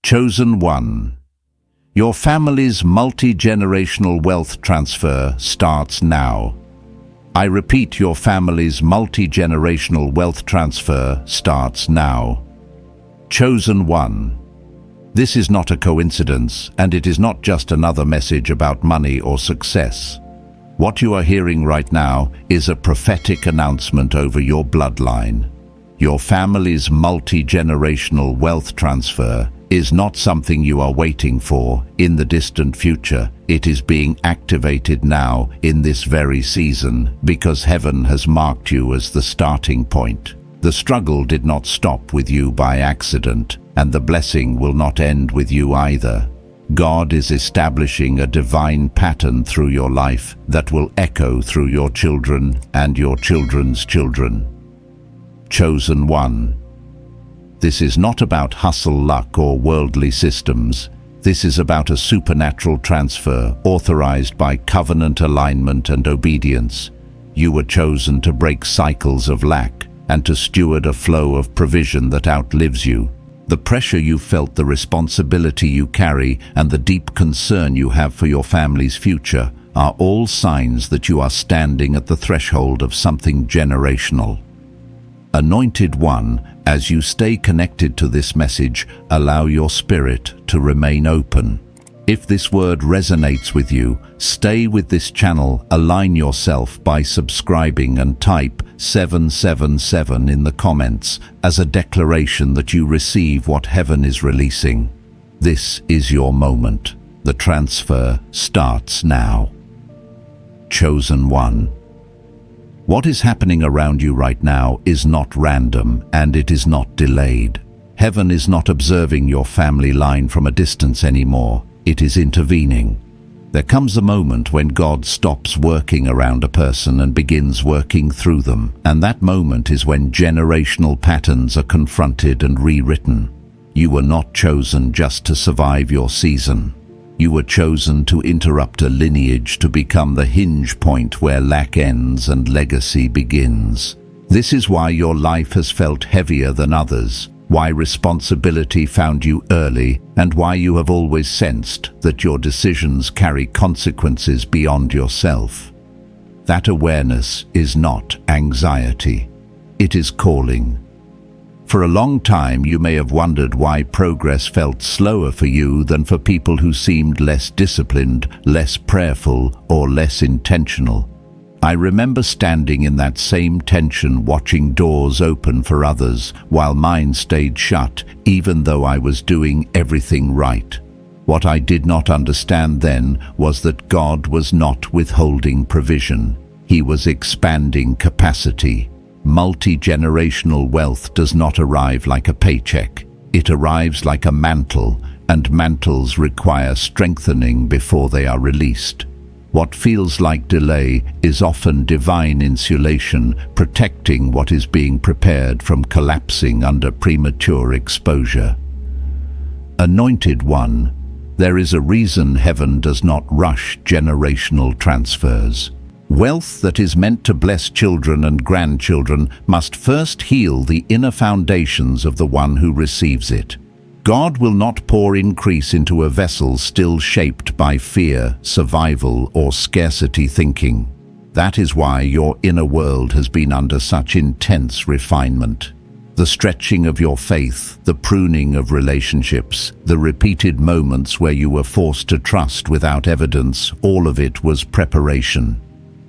Chosen one. Your family's multi-generational wealth transfer starts now. I repeat, your family's multi-generational wealth transfer starts now. Chosen one. This is not a coincidence, and it is not just another message about money or success. What you are hearing right now is a prophetic announcement over your bloodline. Your family's multi-generational wealth transfer is not something you are waiting for in the distant future. It is being activated now in this very season because heaven has marked you as the starting point. The struggle did not stop with you by accident, and the blessing will not end with you either. God is establishing a divine pattern through your life that will echo through your children and your children's children. Chosen one. This is not about hustle, luck, or worldly systems. This is about a supernatural transfer authorized by covenant alignment and obedience. You were chosen to break cycles of lack and to steward a flow of provision that outlives you. The pressure you felt, the responsibility you carry, and the deep concern you have for your family's future are all signs that you are standing at the threshold of something generational. Anointed one, as you stay connected to this message, allow your spirit to remain open. If this word resonates with you, stay with this channel. Align yourself by subscribing and type 777 in the comments as a declaration that you receive what heaven is releasing. This is your moment. The transfer starts now. Chosen one. What is happening around you right now is not random, and it is not delayed. Heaven is not observing your family line from a distance anymore. It is intervening. There comes a moment when God stops working around a person and begins working through them, and that moment is when generational patterns are confronted and rewritten. You were not chosen just to survive your season. You were chosen to interrupt a lineage, to become the hinge point where lack ends and legacy begins. This is why your life has felt heavier than others, why responsibility found you early, and why you have always sensed that your decisions carry consequences beyond yourself. That awareness is not anxiety. It is calling. For a long time, you may have wondered why progress felt slower for you than for people who seemed less disciplined, less prayerful, or less intentional. I remember standing in that same tension, watching doors open for others while mine stayed shut, even though I was doing everything right. What I did not understand then was that God was not withholding provision. He was expanding capacity. Multi-generational wealth does not arrive like a paycheck. It arrives like a mantle, and mantles require strengthening before they are released. What feels like delay is often divine insulation, protecting what is being prepared from collapsing under premature exposure. Anointed one, there is a reason heaven does not rush generational transfers. Wealth that is meant to bless children and grandchildren must first heal the inner foundations of the one who receives it. God will not pour increase into a vessel still shaped by fear, survival, or scarcity thinking. That is why your inner world has been under such intense refinement. The stretching of your faith, the pruning of relationships, the repeated moments where you were forced to trust without evidence, all of it was preparation.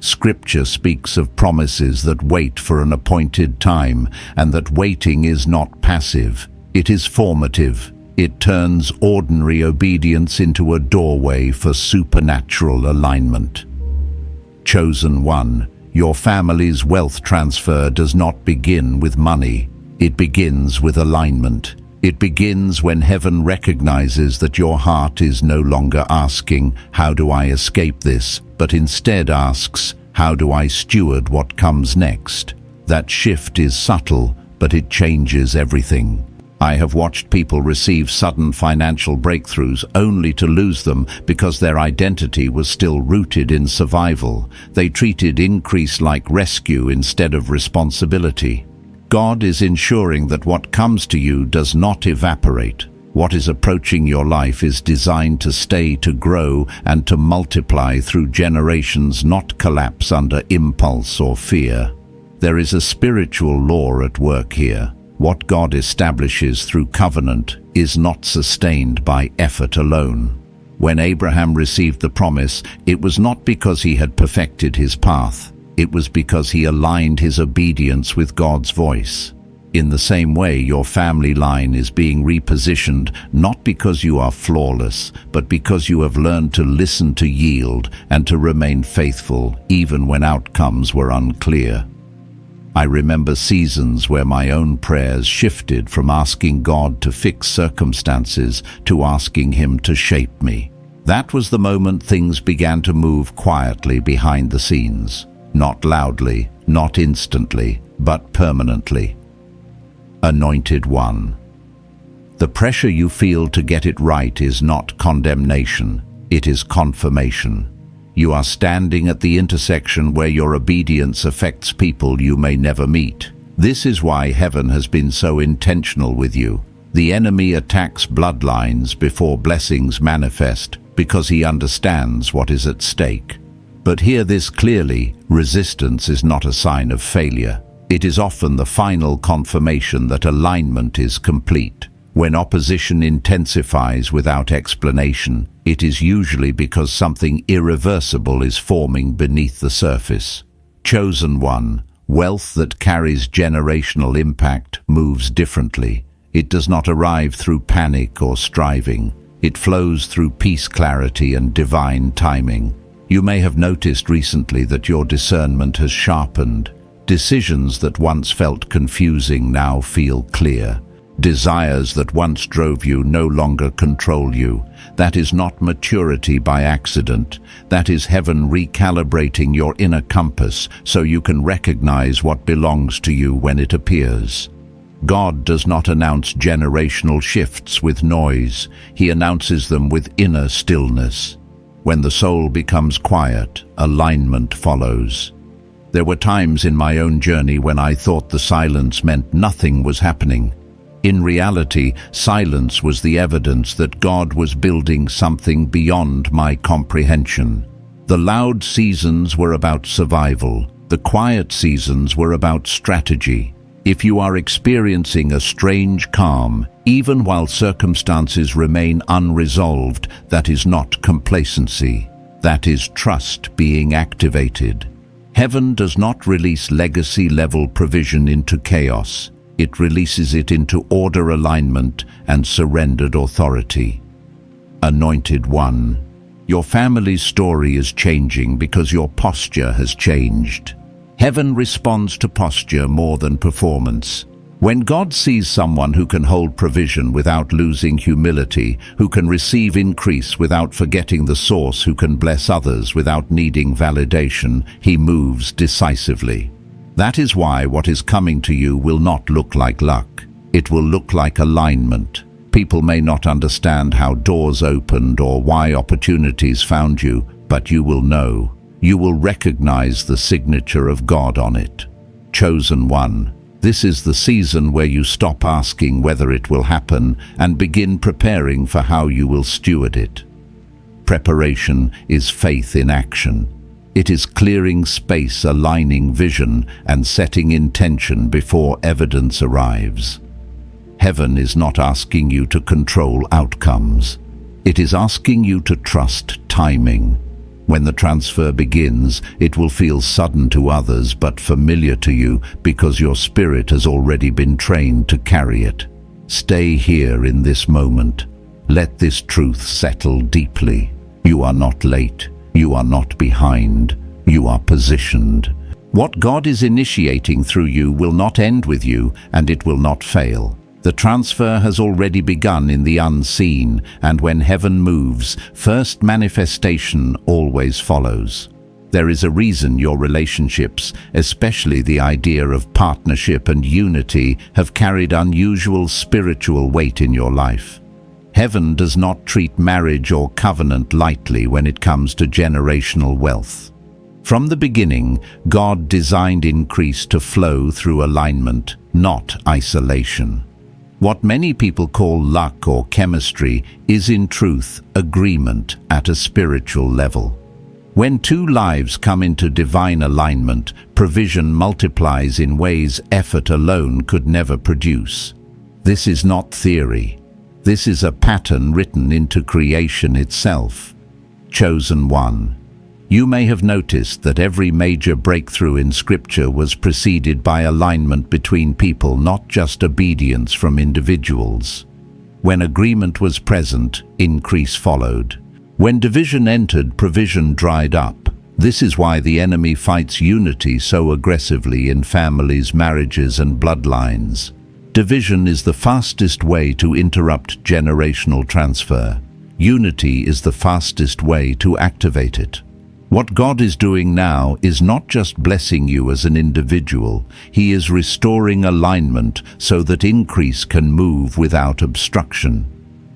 Scripture speaks of promises that wait for an appointed time, and that waiting is not passive. It is formative. It turns ordinary obedience into a doorway for supernatural alignment. Chosen one, your family's wealth transfer does not begin with money. It begins with alignment. It begins when heaven recognizes that your heart is no longer asking, "How do I escape this?" but instead asks, "How do I steward what comes next?" That shift is subtle, but it changes everything. I have watched people receive sudden financial breakthroughs only to lose them because their identity was still rooted in survival. They treated increase like rescue instead of responsibility. God is ensuring that what comes to you does not evaporate. What is approaching your life is designed to stay, to grow, and to multiply through generations, not collapse under impulse or fear. There is a spiritual law at work here. What God establishes through covenant is not sustained by effort alone. When Abraham received the promise, it was not because he had perfected his path. It was because he aligned his obedience with God's voice. In the same way, your family line is being repositioned, not because you are flawless, but because you have learned to listen, to yield, and to remain faithful, even when outcomes were unclear. I remember seasons where my own prayers shifted from asking God to fix circumstances to asking Him to shape me. That was the moment things began to move quietly behind the scenes. Not loudly, not instantly, but permanently. Anointed One. The pressure you feel to get it right is not condemnation, it is confirmation. You are standing at the intersection where your obedience affects people you may never meet. This is why heaven has been so intentional with you. The enemy attacks bloodlines before blessings manifest because he understands what is at stake. But hear this clearly, resistance is not a sign of failure. It is often the final confirmation that alignment is complete. When opposition intensifies without explanation, it is usually because something irreversible is forming beneath the surface. Chosen One, wealth that carries generational impact moves differently. It does not arrive through panic or striving. It flows through peace, clarity, and divine timing. You may have noticed recently that your discernment has sharpened. Decisions that once felt confusing now feel clear. Desires that once drove you no longer control you. That is not maturity by accident. That is heaven recalibrating your inner compass so you can recognize what belongs to you when it appears. God does not announce generational shifts with noise. He announces them with inner stillness. When the soul becomes quiet, alignment follows. There were times in my own journey when I thought the silence meant nothing was happening. In reality, silence was the evidence that God was building something beyond my comprehension. The loud seasons were about survival. The quiet seasons were about strategy. If you are experiencing a strange calm, even while circumstances remain unresolved, that is not complacency. That is trust being activated. Heaven does not release legacy-level provision into chaos. It releases it into order, alignment, and surrendered authority. Anointed One. Your family's story is changing because your posture has changed. Heaven responds to posture more than performance. When God sees someone who can hold provision without losing humility, who can receive increase without forgetting the source, who can bless others without needing validation, He moves decisively. That is why what is coming to you will not look like luck. It will look like alignment. People may not understand how doors opened or why opportunities found you, but you will know. You will recognize the signature of God on it. Chosen One. This is the season where you stop asking whether it will happen and begin preparing for how you will steward it. Preparation is faith in action. It is clearing space, aligning vision, and setting intention before evidence arrives. Heaven is not asking you to control outcomes. It is asking you to trust timing. When the transfer begins, it will feel sudden to others but familiar to you because your spirit has already been trained to carry it. Stay here in this moment. Let this truth settle deeply. You are not late. You are not behind. You are positioned. What God is initiating through you will not end with you, and it will not fail. The transfer has already begun in the unseen, and when heaven moves, first manifestation always follows. There is a reason your relationships, especially the idea of partnership and unity, have carried unusual spiritual weight in your life. Heaven does not treat marriage or covenant lightly when it comes to generational wealth. From the beginning, God designed increase to flow through alignment, not isolation. What many people call luck or chemistry is in truth agreement at a spiritual level. When two lives come into divine alignment, provision multiplies in ways effort alone could never produce. This is not theory. This is a pattern written into creation itself. Chosen one. You may have noticed that every major breakthrough in Scripture was preceded by alignment between people, not just obedience from individuals. When agreement was present, increase followed. When division entered, provision dried up. This is why the enemy fights unity so aggressively in families, marriages, and bloodlines. Division is the fastest way to interrupt generational transfer. Unity is the fastest way to activate it. What God is doing now is not just blessing you as an individual. He is restoring alignment so that increase can move without obstruction.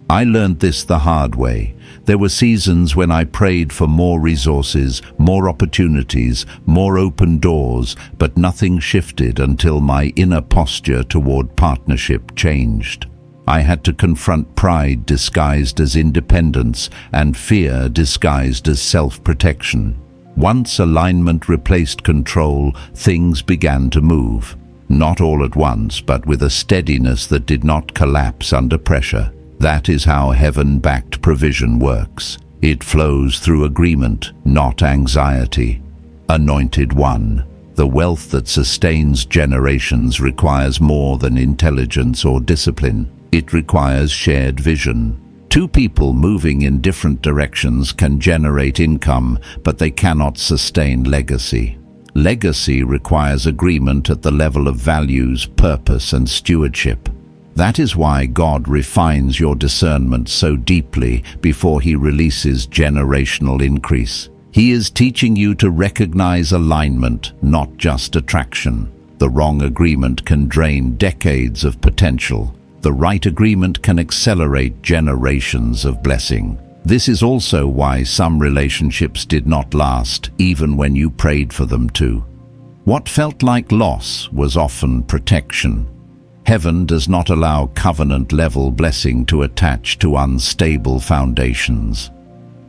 I learned this the hard way. There were seasons when I prayed for more resources, more opportunities, more open doors, but nothing shifted until my inner posture toward partnership changed. I had to confront pride disguised as independence and fear disguised as self-protection. Once alignment replaced control, things began to move. Not all at once, but with a steadiness that did not collapse under pressure. That is how heaven-backed provision works. It flows through agreement, not anxiety. Anointed one. The wealth that sustains generations requires more than intelligence or discipline. It requires shared vision. Two people moving in different directions can generate income, but they cannot sustain legacy. Legacy requires agreement at the level of values, purpose, and stewardship. That is why God refines your discernment so deeply before He releases generational increase. He is teaching you to recognize alignment, not just attraction. The wrong agreement can drain decades of potential. The right agreement can accelerate generations of blessing. This is also why some relationships did not last, even when you prayed for them to. What felt like loss was often protection. Heaven does not allow covenant-level blessing to attach to unstable foundations.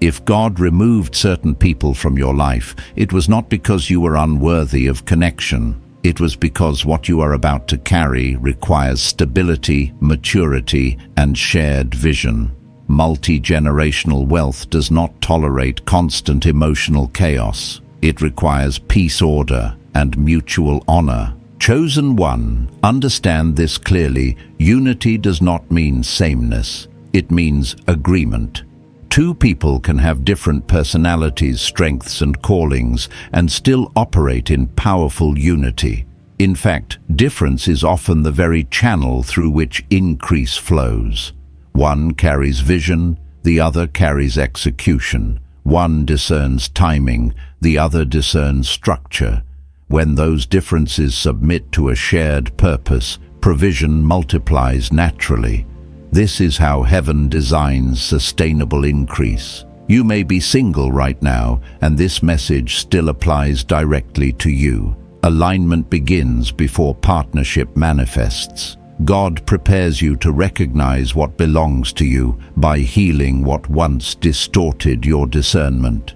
If God removed certain people from your life, it was not because you were unworthy of connection. It was because what you are about to carry requires stability, maturity, and shared vision. Multi-generational wealth does not tolerate constant emotional chaos. It requires peace, order, and mutual honor. Chosen one, understand this clearly. Unity does not mean sameness. It means agreement. Two people can have different personalities, strengths, and callings, and still operate in powerful unity. In fact, difference is often the very channel through which increase flows. One carries vision, the other carries execution. One discerns timing, the other discerns structure. When those differences submit to a shared purpose, provision multiplies naturally. This is how heaven designs sustainable increase. You may be single right now, and this message still applies directly to you. Alignment begins before partnership manifests. God prepares you to recognize what belongs to you by healing what once distorted your discernment.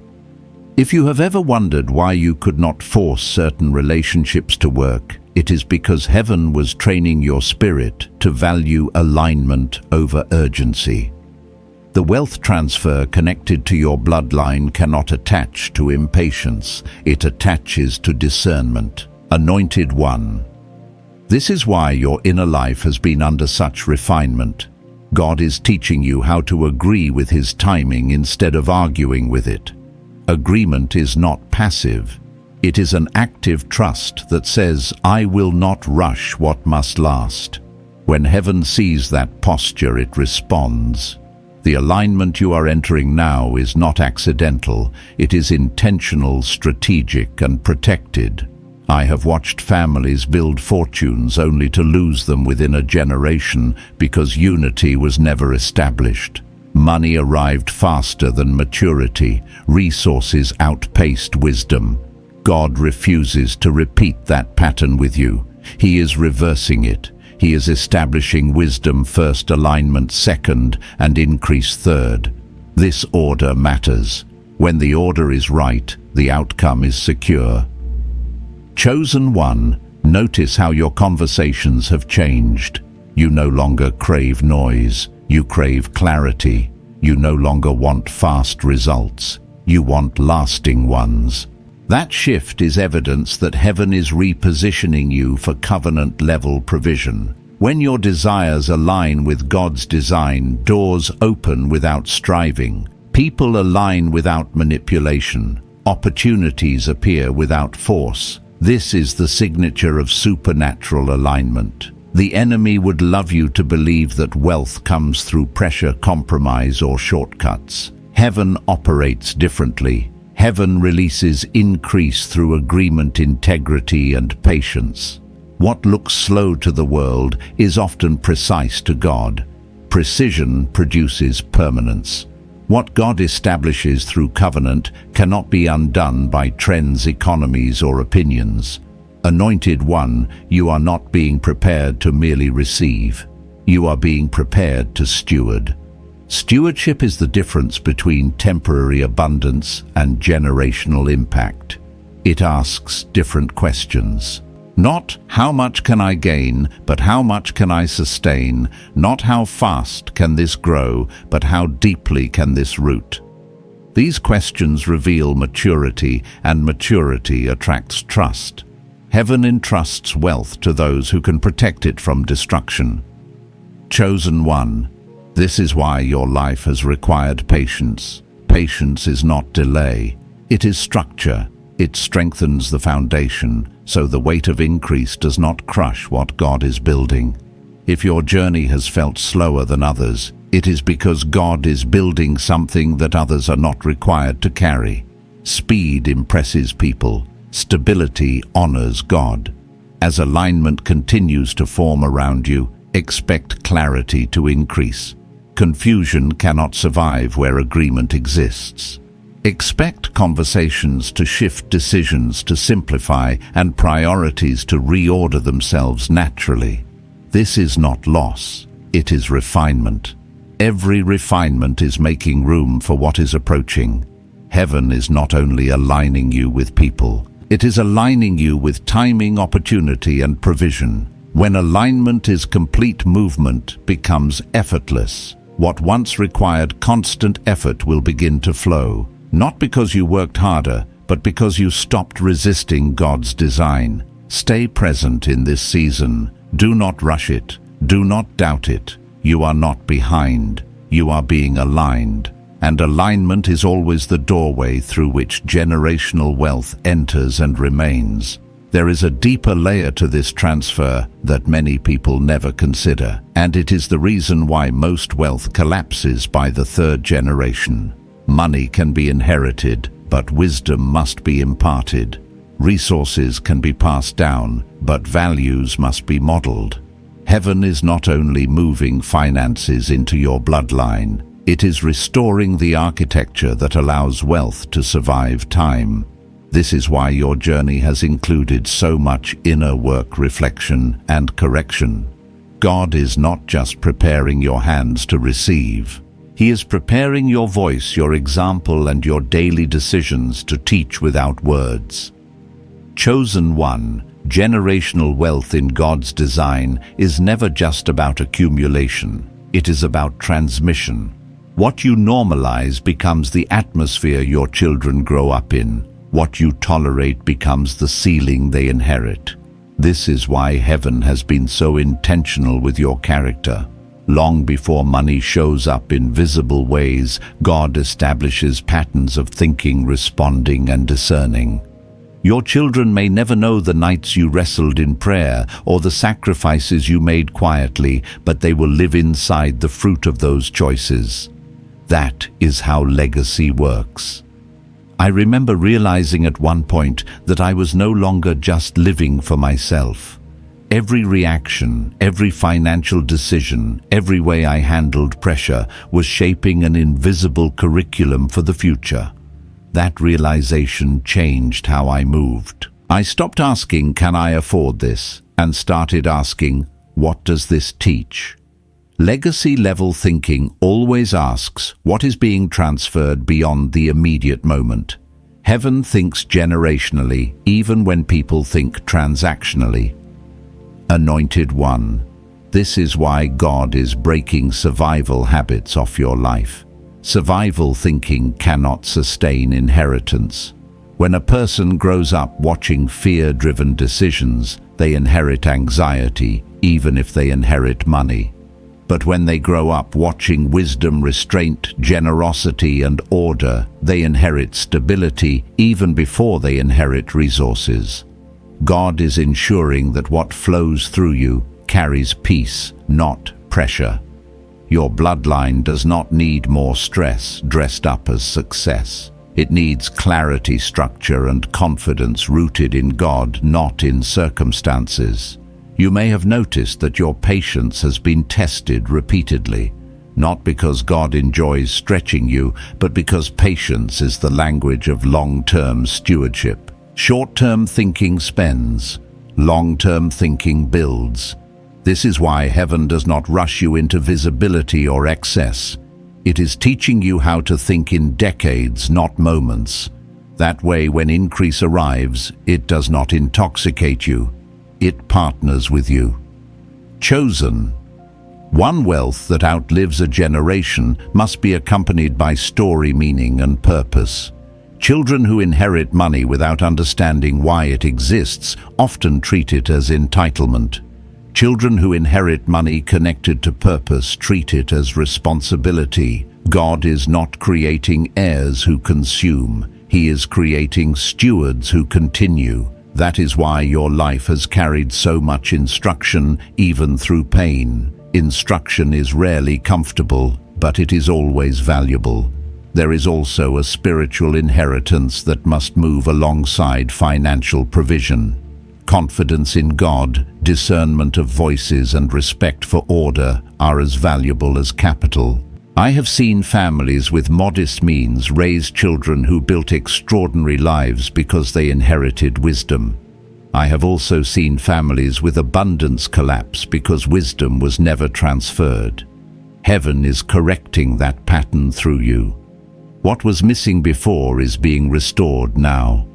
If you have ever wondered why you could not force certain relationships to work, it is because heaven was training your spirit to value alignment over urgency. The wealth transfer connected to your bloodline cannot attach to impatience. It attaches to discernment. Anointed one. This is why your inner life has been under such refinement. God is teaching you how to agree with His timing instead of arguing with it. Agreement is not passive. It is an active trust that says, I will not rush what must last. When heaven sees that posture, it responds. The alignment you are entering now is not accidental. It is intentional, strategic, and protected. I have watched families build fortunes only to lose them within a generation because unity was never established. Money arrived faster than maturity. Resources outpaced wisdom. God refuses to repeat that pattern with you. He is reversing it. He is establishing wisdom first, alignment second, and increase third. This order matters. When the order is right, the outcome is secure. Chosen one, notice how your conversations have changed. You no longer crave noise. You crave clarity. You no longer want fast results. You want lasting ones. That shift is evidence that heaven is repositioning you for covenant-level provision. When your desires align with God's design, doors open without striving. People align without manipulation. Opportunities appear without force. This is the signature of supernatural alignment. The enemy would love you to believe that wealth comes through pressure, compromise, or shortcuts. Heaven operates differently. Heaven releases increase through agreement, integrity, and patience. What looks slow to the world is often precise to God. Precision produces permanence. What God establishes through covenant cannot be undone by trends, economies, or opinions. Anointed one, you are not being prepared to merely receive. You are being prepared to steward. Stewardship is the difference between temporary abundance and generational impact. It asks different questions. Not how much can I gain, but how much can I sustain? Not how fast can this grow, but how deeply can this root? These questions reveal maturity, and maturity attracts trust. Heaven entrusts wealth to those who can protect it from destruction. Chosen one, this is why your life has required patience. Patience is not delay. It is structure. It strengthens the foundation, so the weight of increase does not crush what God is building. If your journey has felt slower than others, it is because God is building something that others are not required to carry. Speed impresses people. Stability honors God. As alignment continues to form around you, expect clarity to increase. Confusion cannot survive where agreement exists. Expect conversations to shift, decisions to simplify, and priorities to reorder themselves naturally. This is not loss, it is refinement. Every refinement is making room for what is approaching. Heaven is not only aligning you with people, it is aligning you with timing, opportunity, and provision. When alignment is complete, movement becomes effortless. What once required constant effort will begin to flow, not because you worked harder, but because you stopped resisting God's design. Stay present in this season. Do not rush it. Do not doubt it. You are not behind. You are being aligned. And alignment is always the doorway through which generational wealth enters and remains. There is a deeper layer to this transfer that many people never consider, and it is the reason why most wealth collapses by the third generation. Money can be inherited, but wisdom must be imparted. Resources can be passed down, but values must be modeled. Heaven is not only moving finances into your bloodline, it is restoring the architecture that allows wealth to survive time. This is why your journey has included so much inner work, reflection, and correction. God is not just preparing your hands to receive. He is preparing your voice, your example, and your daily decisions to teach without words. Chosen one, generational wealth in God's design is never just about accumulation. It is about transmission. What you normalize becomes the atmosphere your children grow up in. What you tolerate becomes the ceiling they inherit. This is why heaven has been so intentional with your character. Long before money shows up in visible ways, God establishes patterns of thinking, responding, and discerning. Your children may never know the nights you wrestled in prayer or the sacrifices you made quietly, but they will live inside the fruit of those choices. That is how legacy works. I remember realizing at one point that I was no longer just living for myself. Every reaction, every financial decision, every way I handled pressure was shaping an invisible curriculum for the future. That realization changed how I moved. I stopped asking, "Can I afford this?" and started asking, What does this teach? Legacy-level thinking always asks what is being transferred beyond the immediate moment. Heaven thinks generationally, even when people think transactionally. Anointed One, this is why God is breaking survival habits off your life. Survival thinking cannot sustain inheritance. When a person grows up watching fear-driven decisions, they inherit anxiety, even if they inherit money. But when they grow up watching wisdom, restraint, generosity, and order, they inherit stability even before they inherit resources. God is ensuring that what flows through you carries peace, not pressure. Your bloodline does not need more stress dressed up as success. It needs clarity, structure, and confidence rooted in God, not in circumstances. You may have noticed that your patience has been tested repeatedly, not because God enjoys stretching you, but because patience is the language of long-term stewardship. Short-term thinking spends, long-term thinking builds. This is why heaven does not rush you into visibility or excess. It is teaching you how to think in decades, not moments. That way, when increase arrives, it does not intoxicate you. It partners with you. Chosen. One wealth that outlives a generation must be accompanied by story, meaning, and purpose. Children who inherit money without understanding why it exists often treat it as entitlement. Children who inherit money connected to purpose treat it as responsibility. God is not creating heirs who consume. He is creating stewards who continue. That is why your life has carried so much instruction, even through pain. Instruction is rarely comfortable, but it is always valuable. There is also a spiritual inheritance that must move alongside financial provision. Confidence in God, discernment of voices, and respect for order are as valuable as capital. I have seen families with modest means raise children who built extraordinary lives because they inherited wisdom. I have also seen families with abundance collapse because wisdom was never transferred. Heaven is correcting that pattern through you. What was missing before is being restored now.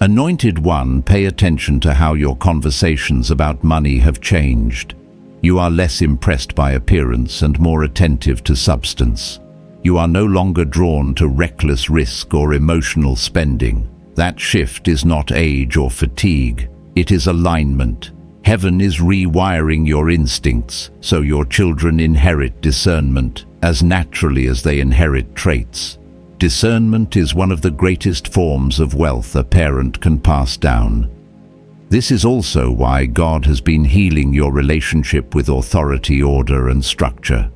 Anointed One, pay attention to how your conversations about money have changed. You are less impressed by appearance and more attentive to substance. You are no longer drawn to reckless risk or emotional spending. That shift is not age or fatigue. It is alignment. Heaven is rewiring your instincts, so your children inherit discernment as naturally as they inherit traits. Discernment is one of the greatest forms of wealth a parent can pass down. This is also why God has been healing your relationship with authority, order, and structure.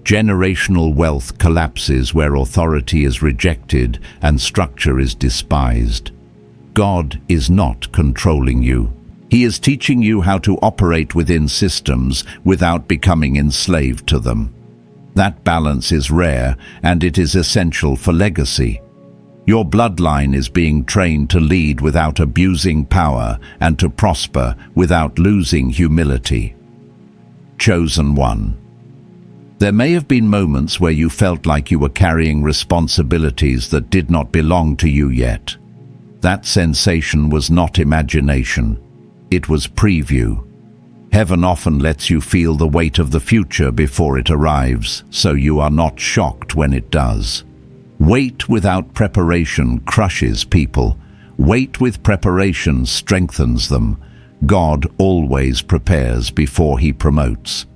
Generational wealth collapses where authority is rejected and structure is despised. God is not controlling you. He is teaching you how to operate within systems without becoming enslaved to them. That balance is rare, and it is essential for legacy. Your bloodline is being trained to lead without abusing power and to prosper without losing humility. Chosen One. There may have been moments where you felt like you were carrying responsibilities that did not belong to you yet. That sensation was not imagination. It was preview. Heaven often lets you feel the weight of the future before it arrives, so you are not shocked when it does. Wait without preparation crushes people. Wait with preparation strengthens them. God always prepares before He promotes.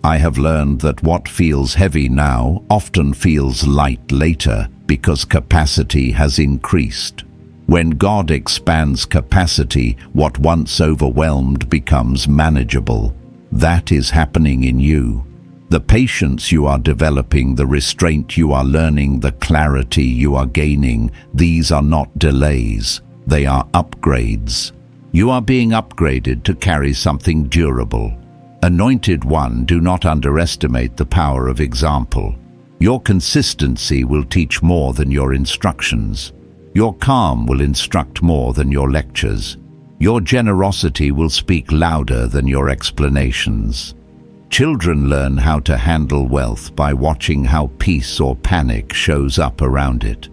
I have learned that what feels heavy now often feels light later because capacity has increased. When God expands capacity, what once overwhelmed becomes manageable. That is happening in you. The patience you are developing, the restraint you are learning, the clarity you are gaining, these are not delays. They are upgrades. You are being upgraded to carry something durable. Anointed One, do not underestimate the power of example. Your consistency will teach more than your instructions. Your calm will instruct more than your lectures. Your generosity will speak louder than your explanations. Children learn how to handle wealth by watching how peace or panic shows up around it.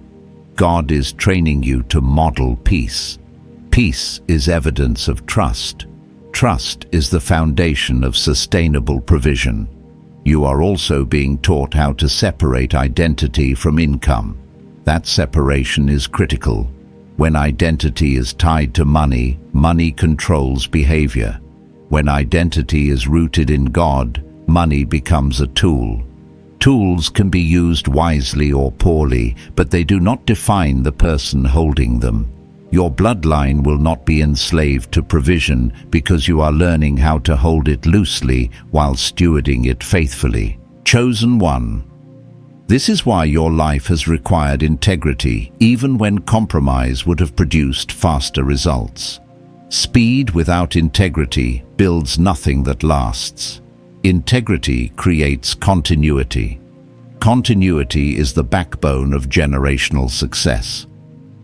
God is training you to model peace. Peace is evidence of trust. Trust is the foundation of sustainable provision. You are also being taught how to separate identity from income. That separation is critical. When identity is tied to money, money controls behavior. When identity is rooted in God, money becomes a tool. Tools can be used wisely or poorly, but they do not define the person holding them. Your bloodline will not be enslaved to provision because you are learning how to hold it loosely while stewarding it faithfully. Chosen one. This is why your life has required integrity, even when compromise would have produced faster results. Speed without integrity builds nothing that lasts. Integrity creates continuity. Continuity is the backbone of generational success.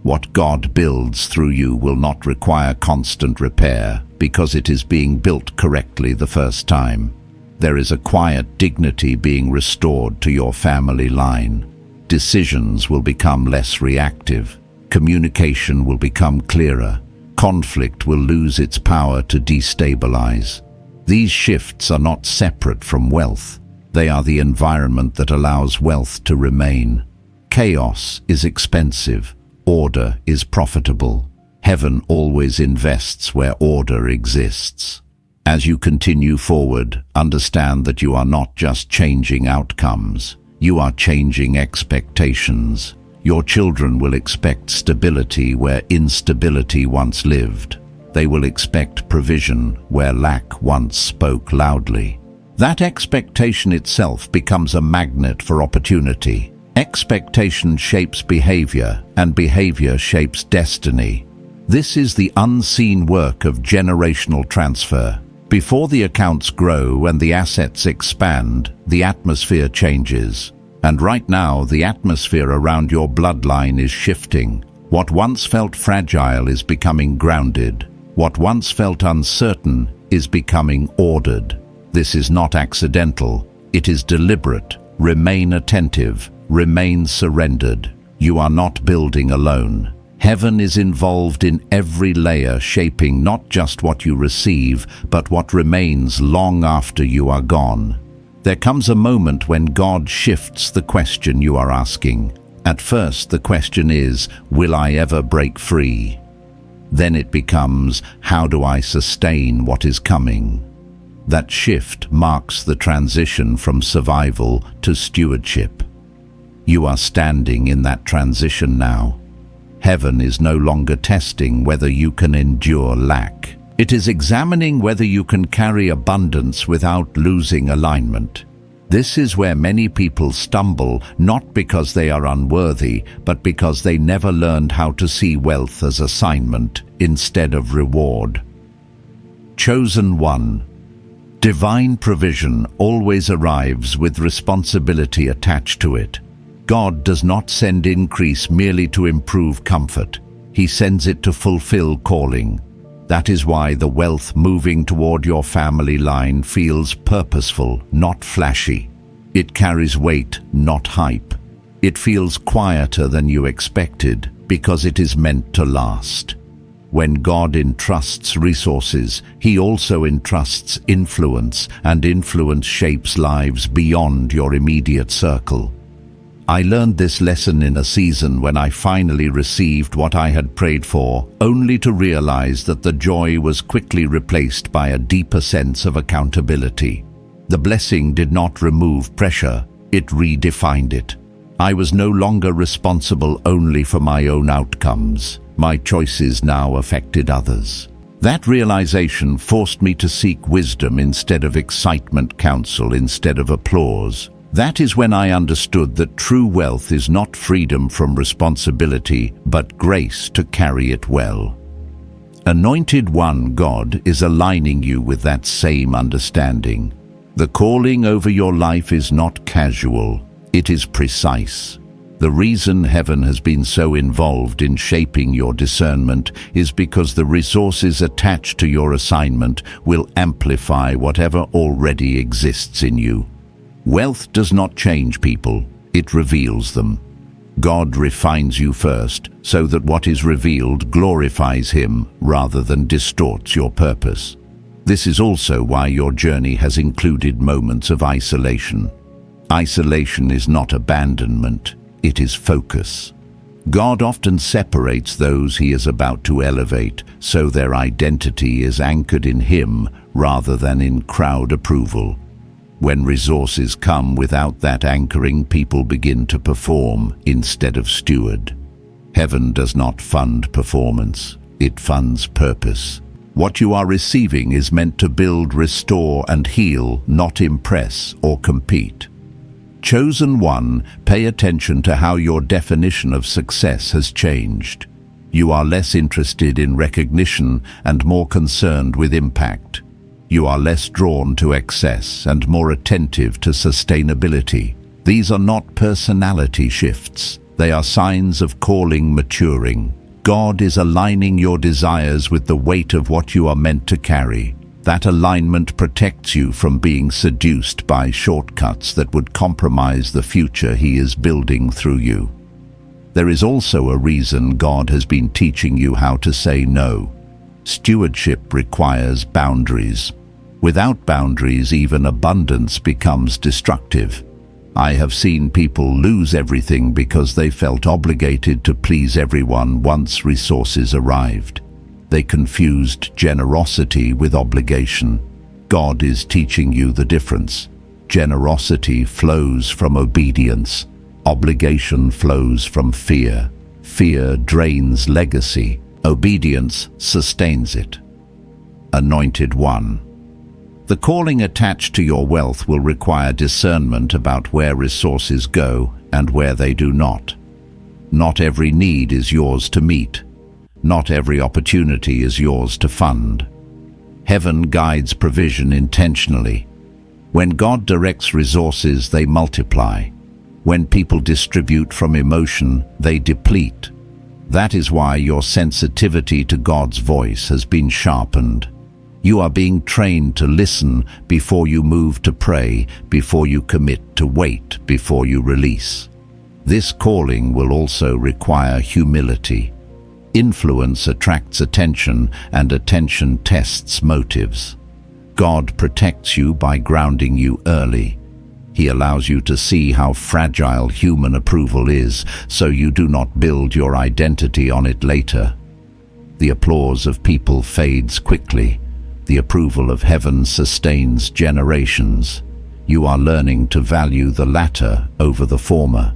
What God builds through you will not require constant repair because it is being built correctly the first time. There is a quiet dignity being restored to your family line. Decisions will become less reactive. Communication will become clearer. Conflict will lose its power to destabilize. These shifts are not separate from wealth. They are the environment that allows wealth to remain. Chaos is expensive. Order is profitable. Heaven always invests where order exists. As you continue forward, understand that you are not just changing outcomes. You are changing expectations. Your children will expect stability where instability once lived. They will expect provision where lack once spoke loudly. That expectation itself becomes a magnet for opportunity. Expectation shapes behavior, and behavior shapes destiny. This is the unseen work of generational transfer. Before the accounts grow and the assets expand, the atmosphere changes. And right now, the atmosphere around your bloodline is shifting. What once felt fragile is becoming grounded. What once felt uncertain is becoming ordered. This is not accidental. It is deliberate. Remain attentive. Remain surrendered. You are not building alone. Heaven is involved in every layer, shaping not just what you receive, but what remains long after you are gone. There comes a moment when God shifts the question you are asking. At first, the question is, will I ever break free? Then it becomes, how do I sustain what is coming? That shift marks the transition from survival to stewardship. You are standing in that transition now. Heaven is no longer testing whether you can endure lack. It is examining whether you can carry abundance without losing alignment. This is where many people stumble, not because they are unworthy, but because they never learned how to see wealth as assignment instead of reward. Chosen one. Divine provision always arrives with responsibility attached to it. God does not send increase merely to improve comfort. He sends it to fulfill calling. That is why the wealth moving toward your family line feels purposeful, not flashy. It carries weight, not hype. It feels quieter than you expected because it is meant to last. When God entrusts resources, He also entrusts influence, and influence shapes lives beyond your immediate circle. I learned this lesson in a season when I finally received what I had prayed for, only to realize that the joy was quickly replaced by a deeper sense of accountability. The blessing did not remove pressure, it redefined it. I was no longer responsible only for my own outcomes. My choices now affected others. That realization forced me to seek wisdom instead of excitement, counsel instead of applause. That is when I understood that true wealth is not freedom from responsibility, but grace to carry it well. Anointed One, God is aligning you with that same understanding. The calling over your life is not casual, it is precise. The reason heaven has been so involved in shaping your discernment is because the resources attached to your assignment will amplify whatever already exists in you. Wealth does not change people, it reveals them. God refines you first, so that what is revealed glorifies Him rather than distorts your purpose. This is also why your journey has included moments of isolation. Isolation is not abandonment, it is focus. God often separates those He is about to elevate, so their identity is anchored in Him rather than in crowd approval. When resources come without that anchoring, people begin to perform instead of steward. Heaven does not fund performance, it funds purpose. What you are receiving is meant to build, restore, and heal, not impress or compete. Chosen one, pay attention to how your definition of success has changed. You are less interested in recognition and more concerned with impact. You are less drawn to excess and more attentive to sustainability. These are not personality shifts. They are signs of calling maturing. God is aligning your desires with the weight of what you are meant to carry. That alignment protects you from being seduced by shortcuts that would compromise the future He is building through you. There is also a reason God has been teaching you how to say no. Stewardship requires boundaries. Without boundaries, even abundance becomes destructive. I have seen people lose everything because they felt obligated to please everyone once resources arrived. They confused generosity with obligation. God is teaching you the difference. Generosity flows from obedience. Obligation flows from fear. Fear drains legacy. Obedience sustains it. Anointed one. The calling attached to your wealth will require discernment about where resources go and where they do not. Not every need is yours to meet. Not every opportunity is yours to fund. Heaven guides provision intentionally. When God directs resources, they multiply. When people distribute from emotion, they deplete. That is why your sensitivity to God's voice has been sharpened. You are being trained to listen before you move, to pray before you commit, to wait before you release. This calling will also require humility. Influence attracts attention, and attention tests motives. God protects you by grounding you early. He allows you to see how fragile human approval is, so you do not build your identity on it later. The applause of people fades quickly. The approval of heaven sustains generations. You are learning to value the latter over the former.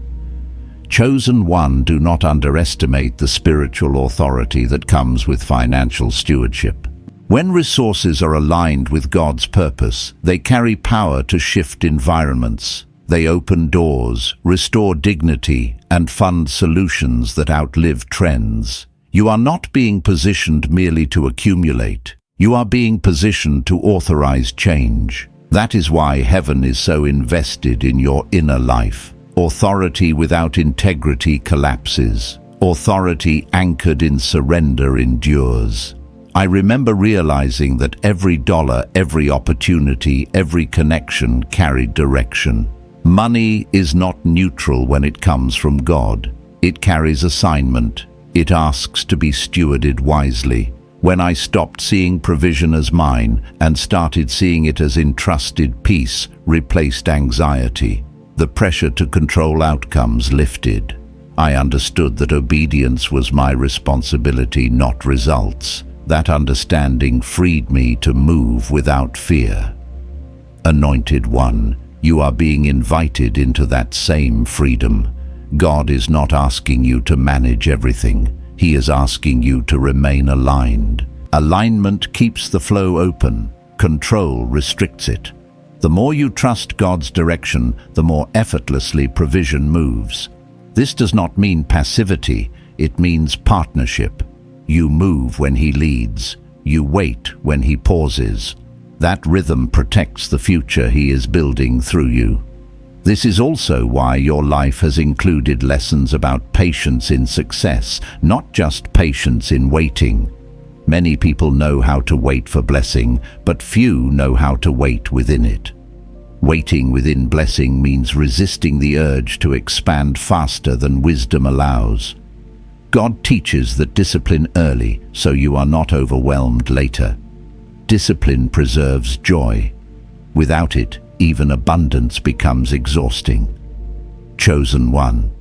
Chosen one, do not underestimate the spiritual authority that comes with financial stewardship. When resources are aligned with God's purpose, they carry power to shift environments. They open doors, restore dignity, and fund solutions that outlive trends. You are not being positioned merely to accumulate. You are being positioned to authorize change. That is why heaven is so invested in your inner life. Authority without integrity collapses. Authority anchored in surrender endures. I remember realizing that every dollar, every opportunity, every connection carried direction. Money is not neutral when it comes from God. It carries assignment. It asks to be stewarded wisely. When I stopped seeing provision as mine and started seeing it as entrusted, peace replaced anxiety. The pressure to control outcomes lifted. I understood that obedience was my responsibility, not results. That understanding freed me to move without fear. Anointed one, you are being invited into that same freedom. God is not asking you to manage everything. He is asking you to remain aligned. Alignment keeps the flow open. Control restricts it. The more you trust God's direction, the more effortlessly provision moves. This does not mean passivity, it means partnership. You move when He leads. You wait when He pauses. That rhythm protects the future He is building through you. This is also why your life has included lessons about patience in success, not just patience in waiting. Many people know how to wait for blessing, but few know how to wait within it. Waiting within blessing means resisting the urge to expand faster than wisdom allows. God teaches that discipline early, so you are not overwhelmed later. Discipline preserves joy. Without it, even abundance becomes exhausting. Chosen one.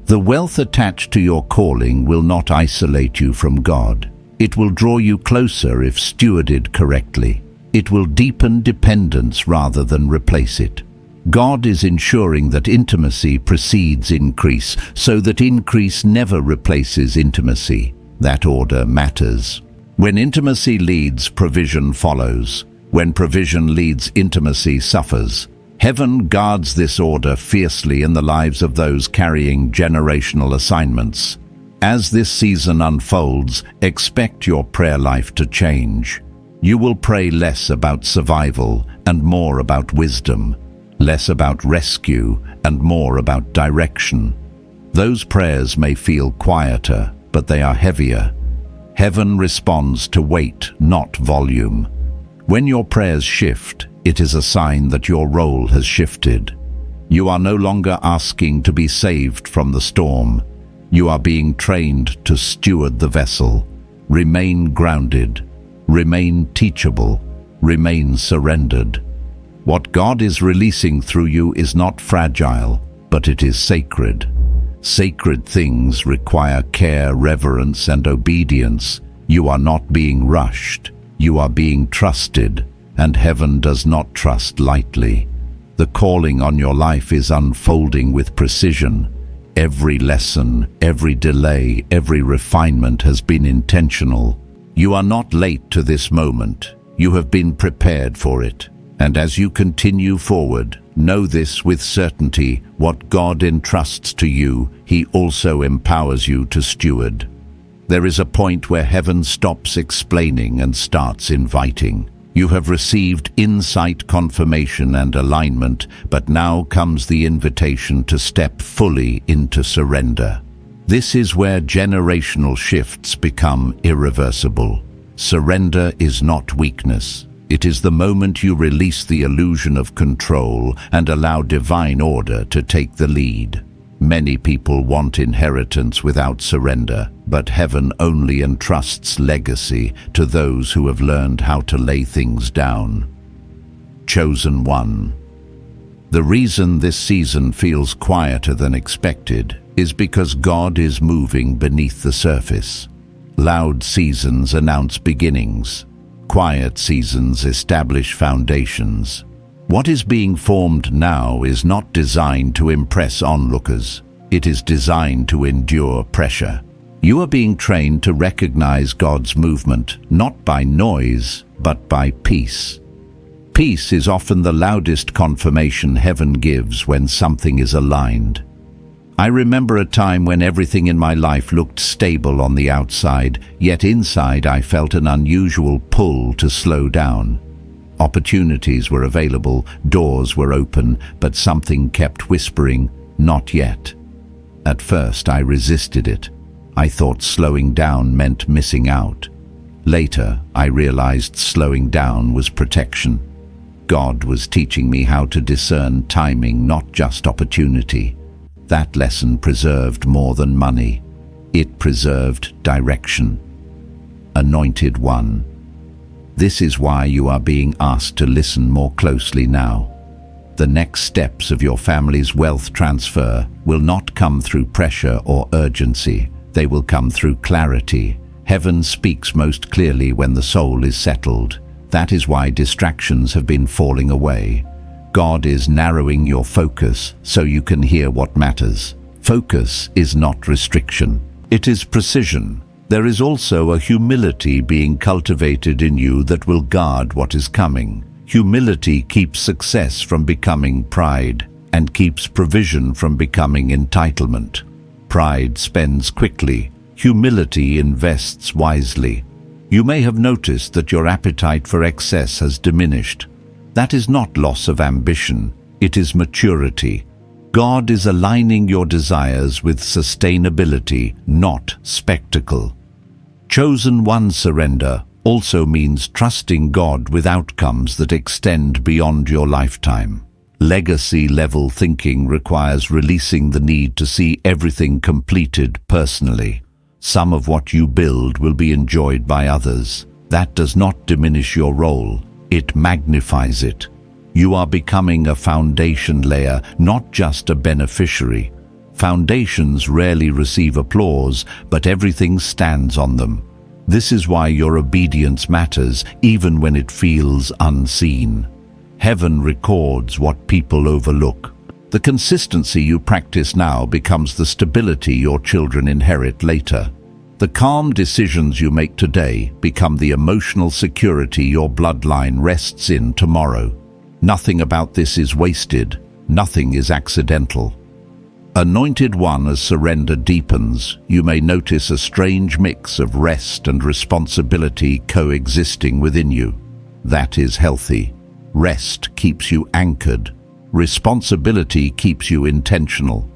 The wealth attached to your calling will not isolate you from God. It will draw you closer if stewarded correctly. It will deepen dependence rather than replace it. God is ensuring that intimacy precedes increase, so that increase never replaces intimacy. That order matters. When intimacy leads, provision follows. When provision leads, intimacy suffers. Heaven guards this order fiercely in the lives of those carrying generational assignments. As this season unfolds, expect your prayer life to change. You will pray less about survival and more about wisdom, less about rescue and more about direction. Those prayers may feel quieter, but they are heavier. Heaven responds to weight, not volume. When your prayers shift, it is a sign that your role has shifted. You are no longer asking to be saved from the storm. You are being trained to steward the vessel. Remain grounded. Remain teachable. Remain surrendered. What God is releasing through you is not fragile, but it is sacred. Sacred things require care, reverence, and obedience. You are not being rushed. You are being trusted, and heaven does not trust lightly. The calling on your life is unfolding with precision. Every lesson, every delay, every refinement has been intentional. You are not late to this moment. You have been prepared for it. And as you continue forward, know this with certainty: what God entrusts to you, He also empowers you to steward. There is a point where heaven stops explaining and starts inviting. You have received insight, confirmation, and alignment, but now comes the invitation to step fully into surrender. This is where generational shifts become irreversible. Surrender is not weakness. It is the moment you release the illusion of control and allow divine order to take the lead. Many people want inheritance without surrender, but heaven only entrusts legacy to those who have learned how to lay things down. Chosen one. The reason this season feels quieter than expected is because God is moving beneath the surface. Loud seasons announce beginnings. Quiet seasons establish foundations. What is being formed now is not designed to impress onlookers. It is designed to endure pressure. You are being trained to recognize God's movement, not by noise, but by peace. Peace is often the loudest confirmation heaven gives when something is aligned. I remember a time when everything in my life looked stable on the outside, yet inside I felt an unusual pull to slow down. Opportunities were available, doors were open, but something kept whispering, "Not yet." At first I resisted it. I thought slowing down meant missing out. Later I realized slowing down was protection. God was teaching me how to discern timing, not just opportunity. That lesson preserved more than money. It preserved direction. Anointed one. This is why you are being asked to listen more closely now. The next steps of your family's wealth transfer will not come through pressure or urgency. They will come through clarity. Heaven speaks most clearly when the soul is settled. That is why distractions have been falling away. God is narrowing your focus so you can hear what matters. Focus is not restriction. It is precision. There is also a humility being cultivated in you that will guard what is coming. Humility keeps success from becoming pride and keeps provision from becoming entitlement. Pride spends quickly. Humility invests wisely. You may have noticed that your appetite for excess has diminished. That is not loss of ambition. it is maturity. God is aligning your desires with sustainability, not spectacle. Chosen one surrender also means trusting God with outcomes that extend beyond your lifetime. Legacy-level thinking requires releasing the need to see everything completed personally. Some of what you build will be enjoyed by others. That does not diminish your role, it magnifies it. You are becoming a foundation layer, not just a beneficiary. Foundations rarely receive applause, but everything stands on them. This is why your obedience matters, even when it feels unseen. Heaven records what people overlook. The consistency you practice now becomes the stability your children inherit later. The calm decisions you make today become the emotional security your bloodline rests in tomorrow. Nothing about this is wasted. Nothing is accidental. Anointed one, as surrender deepens, you may notice a strange mix of rest and responsibility coexisting within you. That is healthy. Rest keeps you anchored. Responsibility keeps you intentional.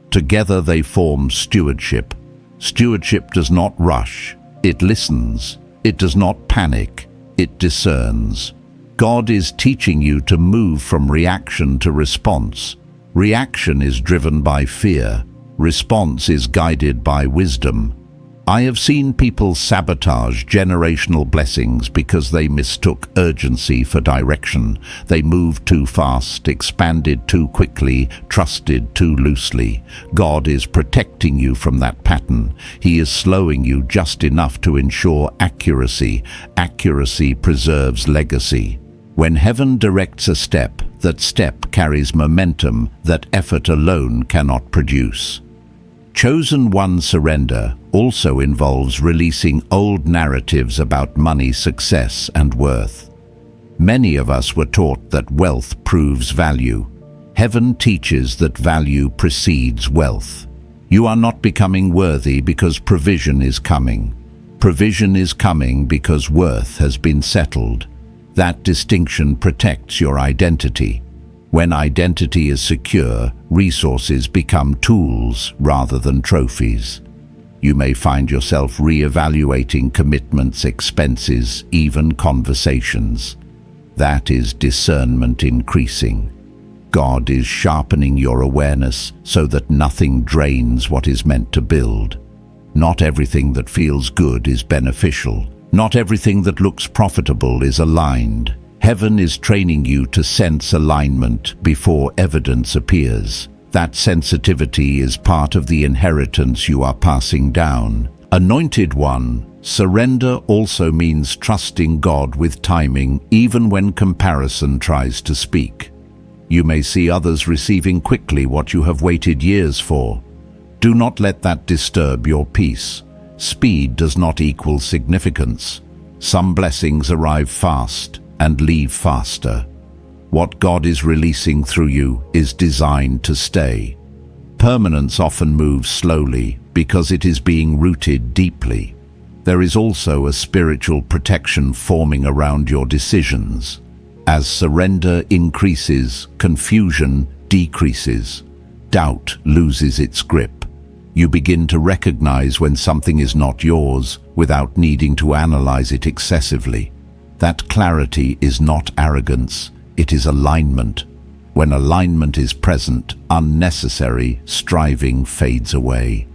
Together they form stewardship. Stewardship does not rush. It listens. It does not panic. It discerns. God is teaching you to move from reaction to response. Reaction is driven by fear. Response is guided by wisdom. I have seen people sabotage generational blessings because they mistook urgency for direction. They moved too fast, expanded too quickly, trusted too loosely. God is protecting you from that pattern. He is slowing you just enough to ensure accuracy. Accuracy preserves legacy. When heaven directs a step, that step carries momentum that effort alone cannot produce. Chosen one surrender also involves releasing old narratives about money, success, and worth. Many of us were taught that wealth proves value. Heaven teaches that value precedes wealth. You are not becoming worthy because provision is coming. Provision is coming because worth has been settled. That distinction protects your identity. When identity is secure, resources become tools rather than trophies. You may find yourself re-evaluating commitments, expenses, even conversations. That is discernment increasing. God is sharpening your awareness so that nothing drains what is meant to build. Not everything that feels good is beneficial. Not everything that looks profitable is aligned. Heaven is training you to sense alignment before evidence appears. That sensitivity is part of the inheritance you are passing down. Anointed one, surrender also means trusting God with timing, even when comparison tries to speak. You may see others receiving quickly what you have waited years for. Do not let that disturb your peace. Speed does not equal significance. Some blessings arrive fast and leave faster. What God is releasing through you is designed to stay. Permanence often moves slowly because it is being rooted deeply. There is also a spiritual protection forming around your decisions. As surrender increases, confusion decreases. Doubt loses its grip. You begin to recognize when something is not yours without needing to analyze it excessively. That clarity is not arrogance, it is alignment. When alignment is present, unnecessary striving fades away.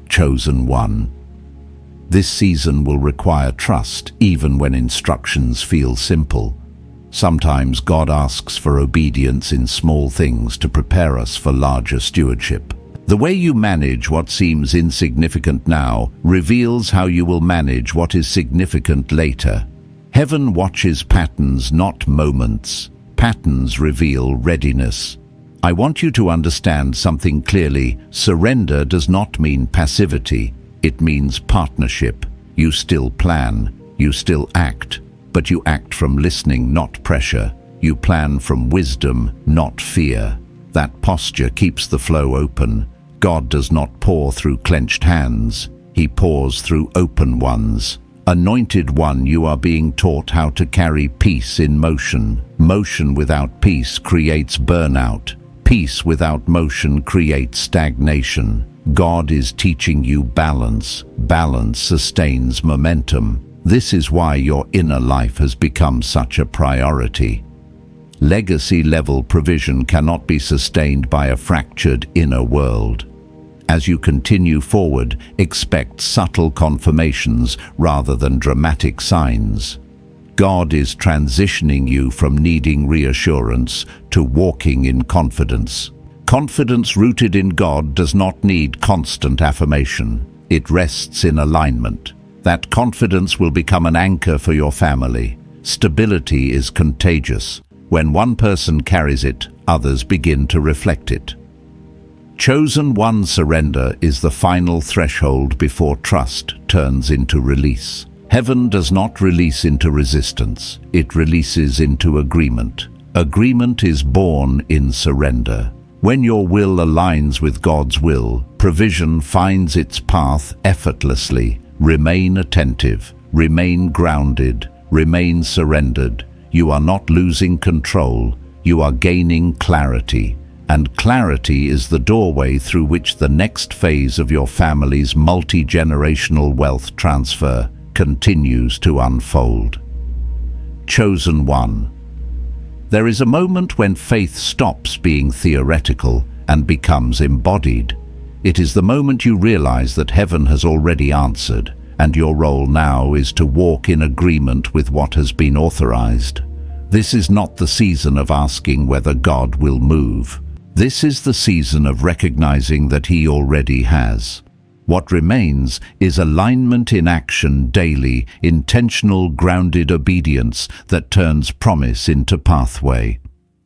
Chosen one. This season will require trust even when instructions feel simple. Sometimes God asks for obedience in small things to prepare us for larger stewardship. The way you manage what seems insignificant now reveals how you will manage what is significant later. Heaven watches patterns, not moments. Patterns reveal readiness. I want you to understand something clearly. Surrender does not mean passivity. It means partnership. You still plan. You still act. But you act from listening, not pressure. You plan from wisdom, not fear. That posture keeps the flow open. God does not pour through clenched hands. He pours through open ones. Anointed one, you are being taught how to carry peace in motion. Motion without peace creates burnout. Peace without motion creates stagnation. God is teaching you balance. Balance sustains momentum. This is why your inner life has become such a priority. Legacy-level provision cannot be sustained by a fractured inner world. As you continue forward, expect subtle confirmations rather than dramatic signs. God is transitioning you from needing reassurance to walking in confidence. Confidence rooted in God does not need constant affirmation. It rests in alignment. That confidence will become an anchor for your family. Stability is contagious. When one person carries it, others begin to reflect it. Chosen one surrender is the final threshold before trust turns into release. Heaven does not release into resistance. It releases into agreement. Agreement is born in surrender. When your will aligns with God's will, provision finds its path effortlessly. Remain attentive, remain grounded, remain surrendered. You are not losing control, you are gaining clarity. And clarity is the doorway through which the next phase of your family's multi-generational wealth transfer continues to unfold. Chosen one. There is a moment when faith stops being theoretical and becomes embodied. It is the moment you realize that heaven has already answered, and your role now is to walk in agreement with what has been authorized. This is not the season of asking whether God will move. This is the season of recognizing that He already has. What remains is alignment in action daily, intentional, grounded obedience that turns promise into pathway.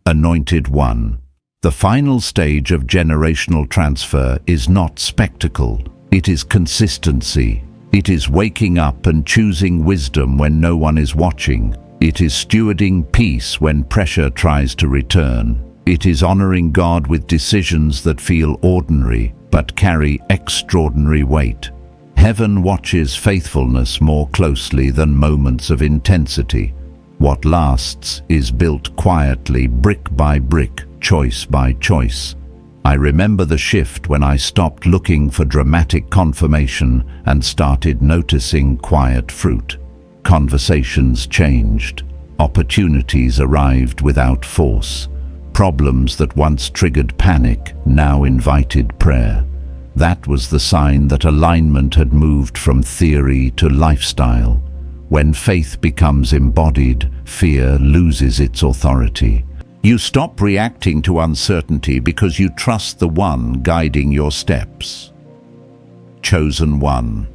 Anointed one. The final stage of generational transfer is not spectacle. It is consistency. It is waking up and choosing wisdom when no one is watching. It is stewarding peace when pressure tries to return. It is honoring God with decisions that feel ordinary but carry extraordinary weight. Heaven watches faithfulness more closely than moments of intensity. What lasts is built quietly, brick by brick, choice by choice. I remember the shift when I stopped looking for dramatic confirmation and started noticing quiet fruit. Conversations changed. Opportunities arrived without force. Problems that once triggered panic now invited prayer. That was the sign that alignment had moved from theory to lifestyle. When faith becomes embodied, fear loses its authority. You stop reacting to uncertainty because you trust the one guiding your steps. Chosen one.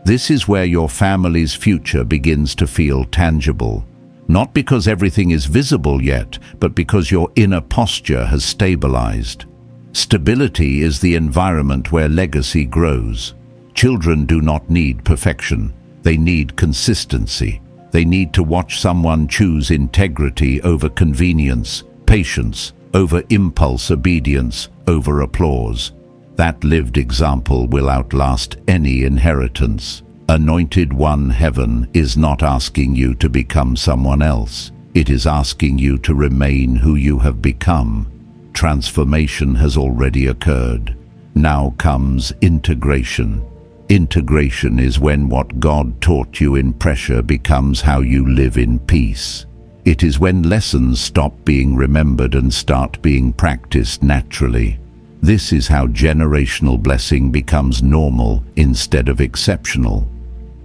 This is where your family's future begins to feel tangible. Not because everything is visible yet, but because your inner posture has stabilized. Stability is the environment where legacy grows. Children do not need perfection. They need consistency. They need to watch someone choose integrity over convenience, patience over impulse, obedience over applause. That lived example will outlast any inheritance. Anointed one, heaven is not asking you to become someone else. It is asking you to remain who you have become. Transformation has already occurred. Now comes integration. Integration is when what God taught you in pressure becomes how you live in peace. It is when lessons stop being remembered and start being practiced naturally. This is how generational blessing becomes normal instead of exceptional.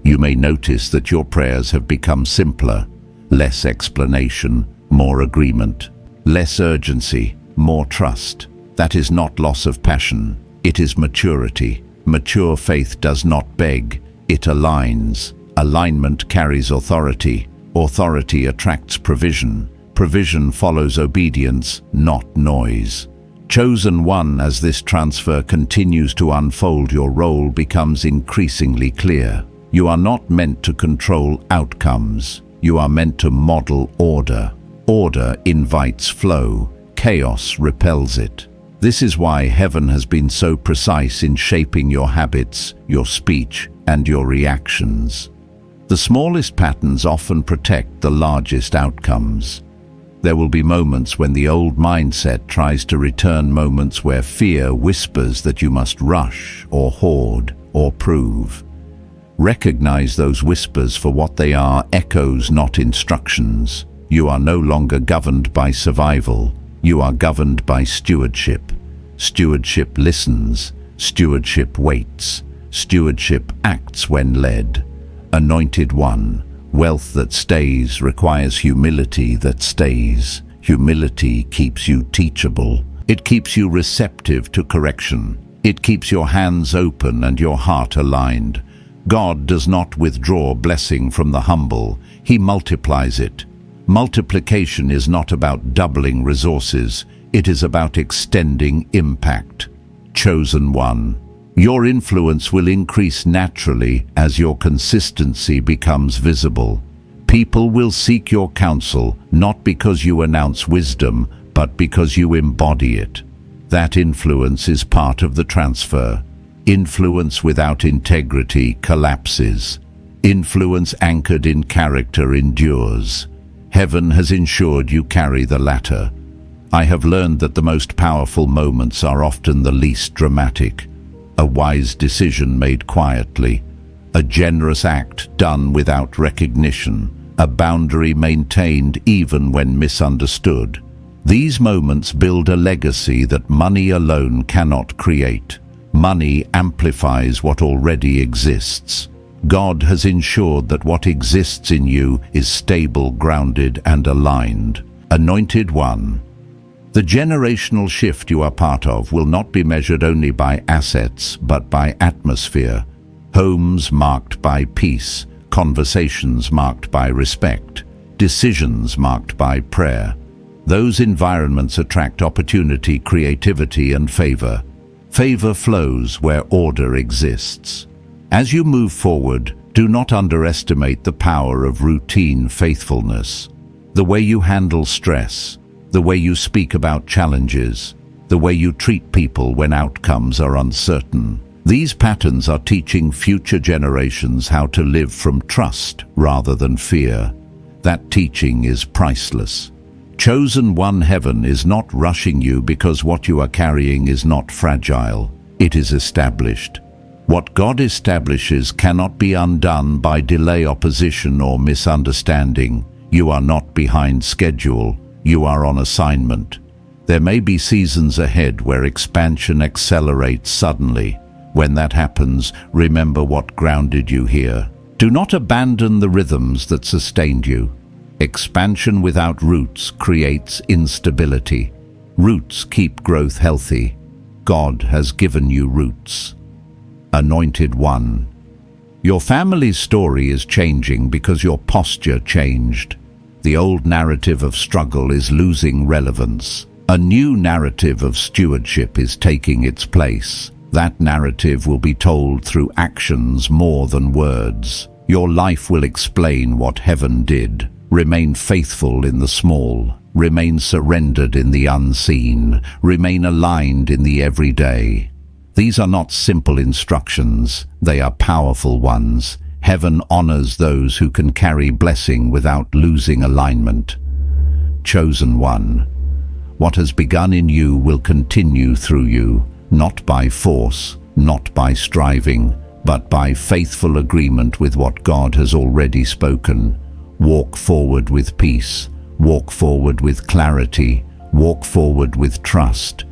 You may notice that your prayers have become simpler, less explanation, more agreement, less urgency, more trust. That is not loss of passion, it is maturity. Mature faith does not beg, it aligns. Alignment carries authority. Authority attracts provision. Provision follows obedience, not noise. Chosen one, as this transfer continues to unfold, your role becomes increasingly clear. You are not meant to control outcomes. You are meant to model order. Order invites flow. Chaos repels it. This is why heaven has been so precise in shaping your habits, your speech, and your reactions. The smallest patterns often protect the largest outcomes. There will be moments when the old mindset tries to return, moments where fear whispers that you must rush or hoard or prove. Recognize those whispers for what they are, echoes, not instructions. You are no longer governed by survival. You are governed by stewardship. Stewardship listens. Stewardship waits. Stewardship acts when led. Anointed one. Wealth that stays requires humility that stays. Humility keeps you teachable. It keeps you receptive to correction. It keeps your hands open and your heart aligned. God does not withdraw blessing from the humble. He multiplies it. Multiplication is not about doubling resources. It is about extending impact. Chosen one. Your influence will increase naturally as your consistency becomes visible. People will seek your counsel not because you announce wisdom, but because you embody it. That influence is part of the transfer. Influence without integrity collapses. Influence anchored in character endures. Heaven has ensured you carry the latter. I have learned that the most powerful moments are often the least dramatic. A wise decision made quietly, a generous act done without recognition, a boundary maintained even when misunderstood. These moments build a legacy that money alone cannot create. Money amplifies what already exists. God has ensured that what exists in you is stable, grounded, and aligned. Anointed one. The generational shift you are part of will not be measured only by assets, but by atmosphere. Homes marked by peace, conversations marked by respect, decisions marked by prayer. Those environments attract opportunity, creativity, and favor. Favor flows where order exists. As you move forward, do not underestimate the power of routine faithfulness. The way you handle stress, the way you speak about challenges, the way you treat people when outcomes are uncertain. These patterns are teaching future generations how to live from trust rather than fear. That teaching is priceless. Chosen one. Heaven is not rushing you because what you are carrying is not fragile. It is established. What God establishes cannot be undone by delay, opposition, or misunderstanding. You are not behind schedule. You are on assignment. There may be seasons ahead where expansion accelerates suddenly. When that happens, remember what grounded you here. Do not abandon the rhythms that sustained you. Expansion without roots creates instability. Roots keep growth healthy. God has given you roots. Anointed one. Your family's story is changing because your posture changed. The old narrative of struggle is losing relevance. A new narrative of stewardship is taking its place. That narrative will be told through actions more than words. Your life will explain what heaven did. Remain faithful in the small. Remain surrendered in the unseen. Remain aligned in the everyday. These are not simple instructions. They are powerful ones. Heaven honors those who can carry blessing without losing alignment. Chosen one. What has begun in you will continue through you, not by force, not by striving, but by faithful agreement with what God has already spoken. Walk forward with peace. Walk forward with clarity. Walk forward with trust.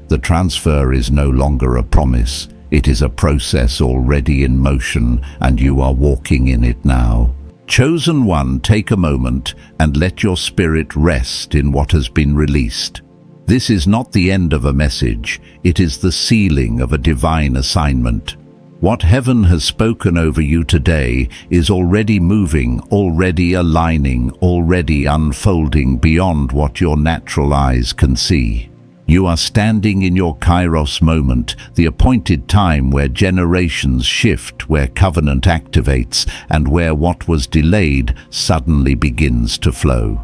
The transfer is no longer a promise. It is a process already in motion, and you are walking in it now. Chosen one, take a moment and let your spirit rest in what has been released. This is not the end of a message. It is the sealing of a divine assignment. What heaven has spoken over you today is already moving, already aligning, already unfolding beyond what your natural eyes can see. You are standing in your kairos moment, the appointed time where generations shift, where covenant activates, and where what was delayed suddenly begins to flow.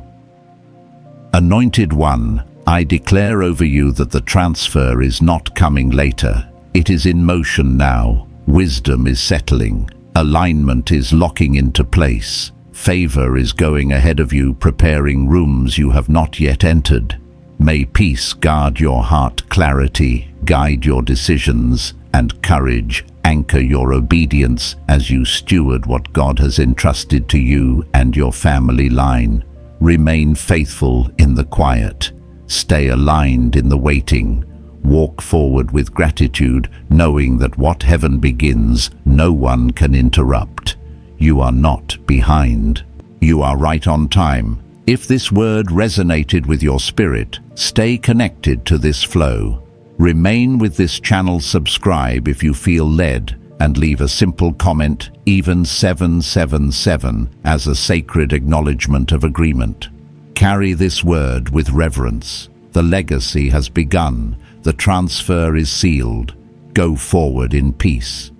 Anointed one, I declare over you that the transfer is not coming later. It is in motion now. Wisdom is settling. Alignment is locking into place. Favor is going ahead of you, preparing rooms you have not yet entered. May peace guard your heart, clarity guide your decisions, and courage anchor your obedience as you steward what God has entrusted to you and your family line. Remain faithful in the quiet. Stay aligned in the waiting. Walk forward with gratitude, knowing that what heaven begins, no one can interrupt. You are not behind. You are right on time. If this word resonated with your spirit, stay connected to this flow. Remain with this channel, subscribe if you feel led, and leave a simple comment, even 777, as a sacred acknowledgement of agreement. Carry this word with reverence. The legacy has begun. The transfer is sealed. Go forward in peace.